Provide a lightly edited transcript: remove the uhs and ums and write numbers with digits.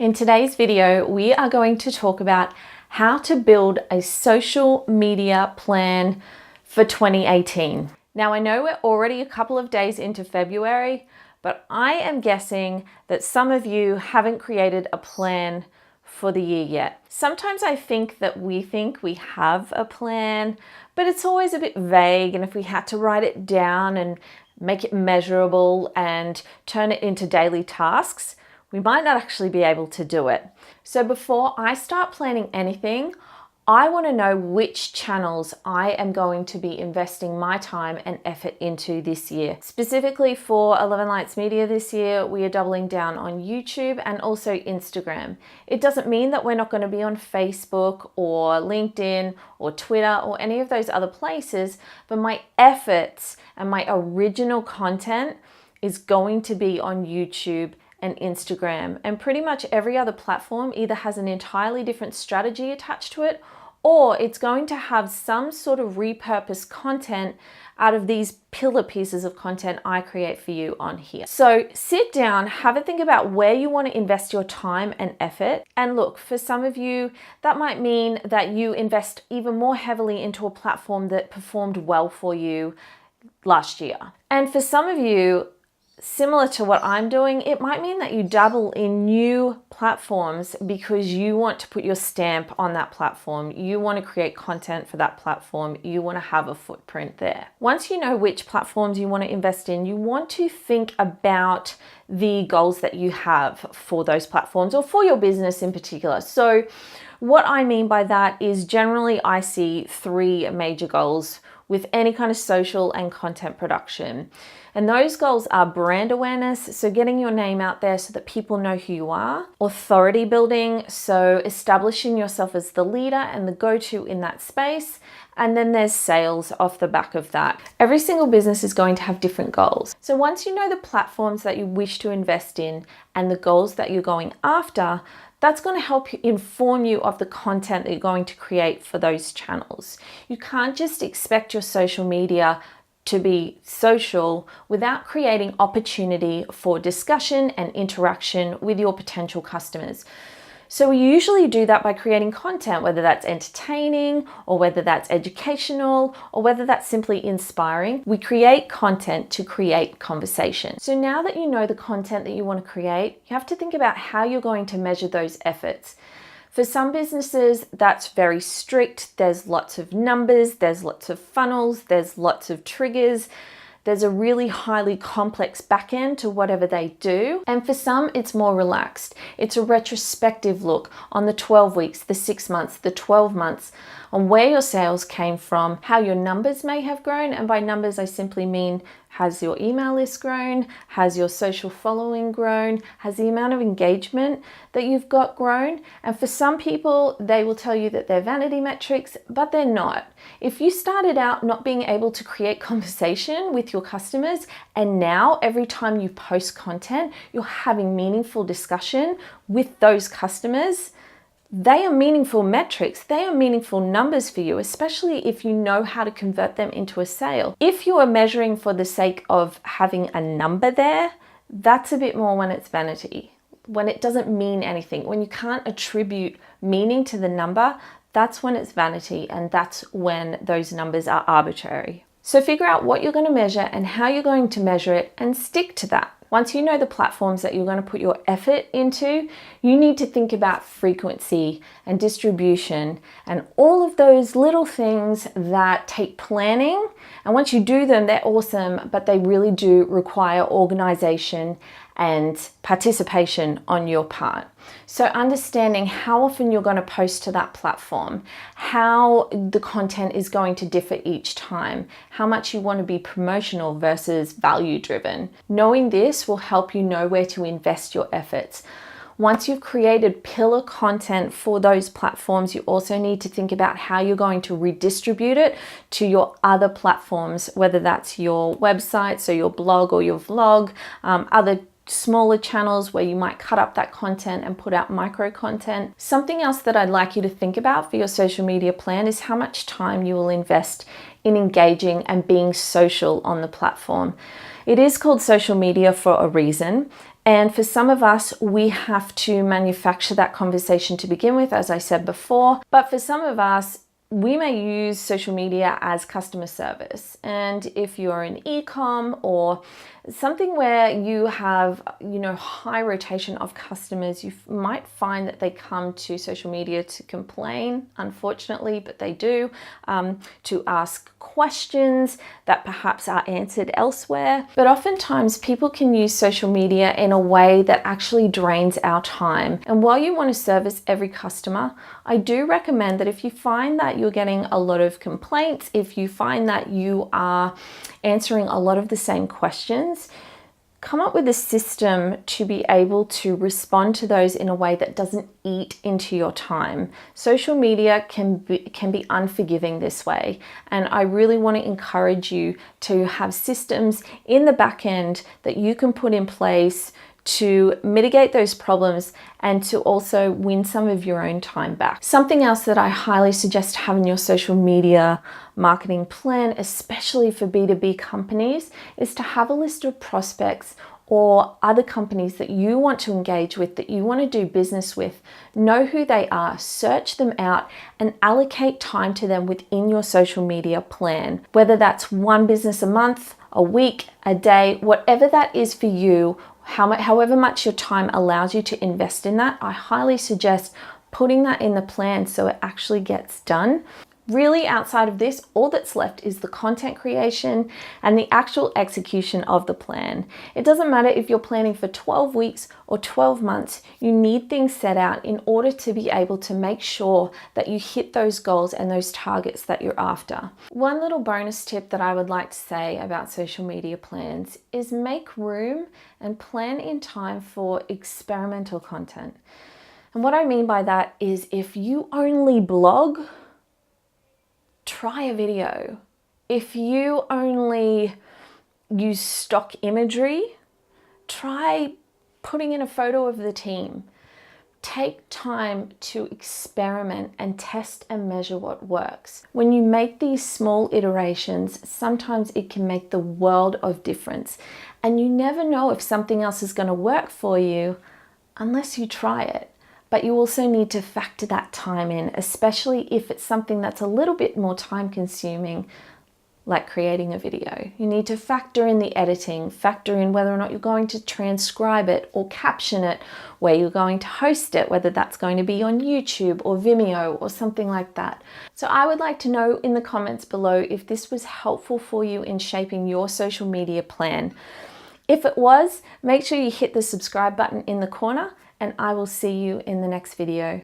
In today's video, we are going to talk about how to build a social media plan for 2018. Now, I know we're already a couple of days into February, but I am guessing that some of you haven't created a plan for the year yet. Sometimes I think that we think we have a plan, but it's always a bit vague, and if we had to write it down and make it measurable and turn it into daily tasks, we might not actually be able to do it. So before I start planning anything, I want to know which channels I am going to be investing my time and effort into this year. Specifically for 11 Lights Media this year, we are doubling down on YouTube and also Instagram. It doesn't mean that we're not going to be on Facebook or LinkedIn or Twitter or any of those other places, but my efforts and my original content is going to be on YouTube and Instagram, and pretty much every other platform either has an entirely different strategy attached to it, or it's going to have some sort of repurposed content out of these pillar pieces of content I create for you on here. So sit down, have a think about where you want to invest your time and effort. And look, for some of you, that might mean that you invest even more heavily into a platform that performed well for you last year. And for some of you, similar to what I'm doing, it might mean that you dabble in new platforms because you want to put your stamp on that platform. You want to create content for that platform. You want to have a footprint there. Once you know which platforms you want to invest in, you want to think about the goals that you have for those platforms or for your business in particular. So what I mean by that is generally I see three major goals with any kind of social and content production. And those goals are brand awareness, so getting your name out there so that people know who you are. Authority building, so establishing yourself as the leader and the go-to in that space. And then there's sales off the back of that. Every single business is going to have different goals. So once you know the platforms that you wish to invest in and the goals that you're going after, that's going to help inform you of the content that you're going to create for those channels. You can't just expect your social media to be social without creating opportunity for discussion and interaction with your potential customers. So we usually do that by creating content, whether that's entertaining or whether that's educational or whether that's simply inspiring. We create content to create conversation. So now that you know the content that you want to create, you have to think about how you're going to measure those efforts. For some businesses, that's very strict. There's lots of numbers, there's lots of funnels, there's lots of triggers. There's a really highly complex back end to whatever they do. And for some, it's more relaxed. It's a retrospective look on the 12 weeks, the 6 months, the 12 months, on where your sales came from, how your numbers may have grown. And by numbers, I simply mean, has your email list grown? Has your social following grown? Has the amount of engagement that you've got grown? And for some people, they will tell you that they're vanity metrics, but they're not. If you started out not being able to create conversation with your customers, and now every time you post content, you're having meaningful discussion with those customers, they are meaningful metrics. They are meaningful numbers for you, especially if you know how to convert them into a sale. If you are measuring for the sake of having a number there, that's a bit more when it's vanity, when it doesn't mean anything, when you can't attribute meaning to the number. That's when it's vanity, and that's when those numbers are arbitrary. So figure out what you're going to measure and how you're going to measure it, and stick to that. Once you know the platforms that you're going to put your effort into, you need to think about frequency and distribution and all of those little things that take planning. And once you do them, they're awesome, but they really do require organization and participation on your part. So understanding how often you're going to post to that platform, how the content is going to differ each time, how much you want to be promotional versus value driven. Knowing this will help you know where to invest your efforts. Once you've created pillar content for those platforms, you also need to think about how you're going to redistribute it to your other platforms, whether that's your website, so your blog or your vlog, other smaller channels where you might cut up that content and put out micro content. Something else that I'd like you to think about for your social media plan is how much time you will invest in engaging and being social on the platform. It is called social media for a reason, And for some of us, we have to manufacture that conversation to begin with, as I said before. But for some of us, we may use social media as customer service. And if you're in e-com or something where you have, high rotation of customers, you might find that they come to social media to complain, unfortunately, but they do, to ask questions that perhaps are answered elsewhere. But oftentimes people can use social media in a way that actually drains our time. And while you want to service every customer, I do recommend that if you find that you're getting a lot of complaints, if you find that you are answering a lot of the same questions, come up with a system to be able to respond to those in a way that doesn't eat into your time. Social media can be unforgiving this way, and I really want to encourage you to have systems in the back end that you can put in place to mitigate those problems and to also win some of your own time back. Something else that I highly suggest having your social media marketing plan, especially for B2B companies, is to have a list of prospects or other companies that you want to engage with, that you want to do business with. Know who they are, search them out, and allocate time to them within your social media plan. Whether that's one business a month, a week, a day, whatever that is for you, however much your time allows you to invest in that, I highly suggest putting that in the plan so it actually gets done. Really, outside of this, all that's left is the content creation and the actual execution of the plan. It doesn't matter if you're planning for 12 weeks or 12 months, you need things set out in order to be able to make sure that you hit those goals and those targets that you're after. One little bonus tip that I would like to say about social media plans is make room and plan in time for experimental content. And what I mean by that is if you only blog, try a video. If you only use stock imagery, try putting in a photo of the team. Take time to experiment and test and measure what works. When you make these small iterations, sometimes it can make the world of difference. And you never know if something else is going to work for you unless you try it. But you also need to factor that time in, especially if it's something that's a little bit more time consuming, like creating a video. You need to factor in the editing, factor in whether or not you're going to transcribe it or caption it, where you're going to host it, whether that's going to be on YouTube or Vimeo or something like that. So I would like to know in the comments below if this was helpful for you in shaping your social media plan. If it was, make sure you hit the subscribe button in the corner, and I will see you in the next video.